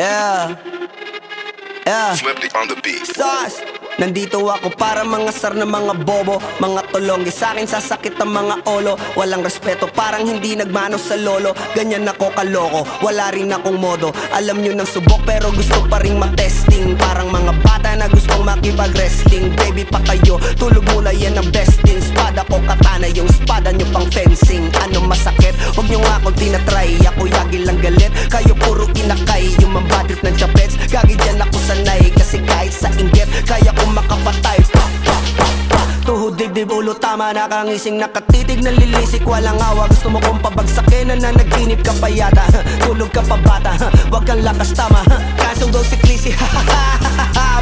Yeah, yeah. Flipped on the beat. Sauce. Nandito ako para mangasar na mga bobo, mga tulonggi sa'kin sasakit ang mga olo. Walang respeto, parang hindi nagmano sa lolo. Ganyan ako kaloko, wala rin akong modo. Alam nyo ng subok pero gusto pa rin matesting. Parang mga bata na gustong makipag-wrestling. Baby pa kayo, tulog muna yan ang besting. Spada ko katana, yung spada nyo pang fencing. Ano masakit? Huwag nyo nga akong tinatry. Ako yagi lang galit, kayo puro kinakay. Yung mambadrip ng chapets, gagi dyan ako sanay. Kasi kahit sa inggit, kaya ko makapatay. Tuhod, dibdib, ulo, tama. Nakangising, nakatitig, nalilisik, walang awa. Gusto mo kong pabagsakin, na nagginip ka pa yata. Tulog ka pa bata, wag kang lakas tama. Kasong daw si Clissy,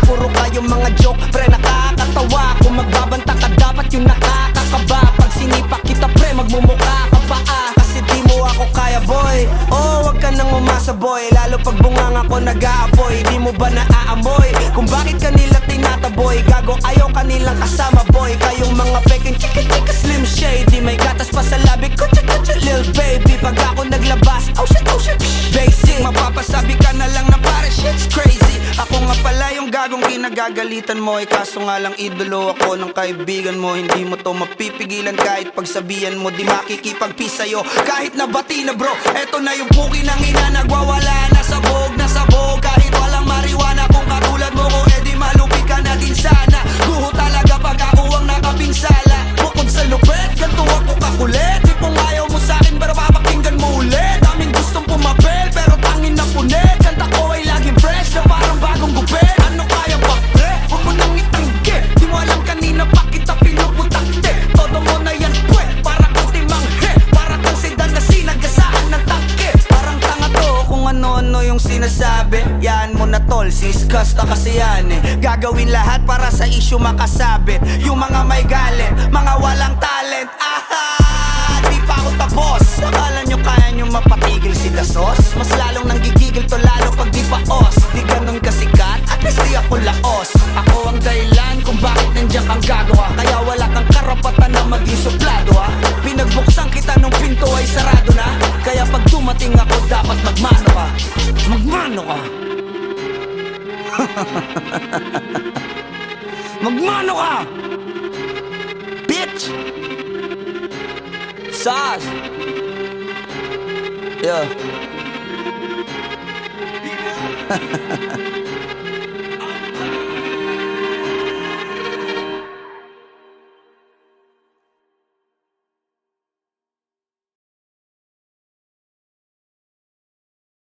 puro kayong mga joke, pre nakakatawa. Kung magbabanta ka dapat yung nakakakaba. Pag sinipa kita pre, magmumukha ka pa kasi di mo ako kaya boy. Oh, wag ka nang umasa boy. Lalo pag bunganga ko nag-aapoy. Di mo ba naaamoy kung bakit kanila tinataboy? Gago ayaw kanilang kasama boy. Kayong mga peking chika-chika slim shady. May gatas pa sa labi ko, chika-chika lil baby. Pag ako naglabas, oh shit, basic. Mapapasabi ka na lang na pare shit's crazy. Ako nga pala yung gagong kinagagalitan mo. Kaso nga lang idolo ako ng kaibigan mo. Hindi mo to mapipigilan kahit pagsabihan mo. Di makikipag-peace sa'yo kahit nabati na bro. Eto na yung puki ng ina, nagwawala na sabog. Kahit walang mariwana, kung katulad mo ko edi malupi ka na din sana. Guho talaga pag ako ang nakapinsala. Bukod sa lupet, ganito ako kakulit. Tipong ayaw mo sa'kin pero papakinggan mo ulit. Daming gustong pumapel pero tangin na punit. Kanta ko ay laging fresh na parang bagong gupit. Ano kaya ba pre? Huwag mo nang itanggi. Di mo alam kanina pa kita pinuputakte. Todo mo na yan pwe, para kang timanghe. Para kang sedan na sinagasaan ng tangke. Parang tanga to kung ano-ano yung sinasabi. Yan mo na tol, siskas na kasi yan eh. Gagawin lahat para sa issue makasabit. Yung mga may galit, mga walang talent. Di pa ako tapos. Akala nyo kaya nyo mapatigil si Dasos? Mas lalong nanggigigil to lalo pag di paos. Di ganun kasikat, at least di ako laos. Ako ang dahilan kung bakit nandiyan kang gagawa. Kaya wala kang karapatan na maging suplado ha. Pinagbuksan kita nung pinto ay sarado na. Kaya pag dumating ako dapat magmano ka. Magmano ka. Magmano ka, bitch. Sauce. Yeah.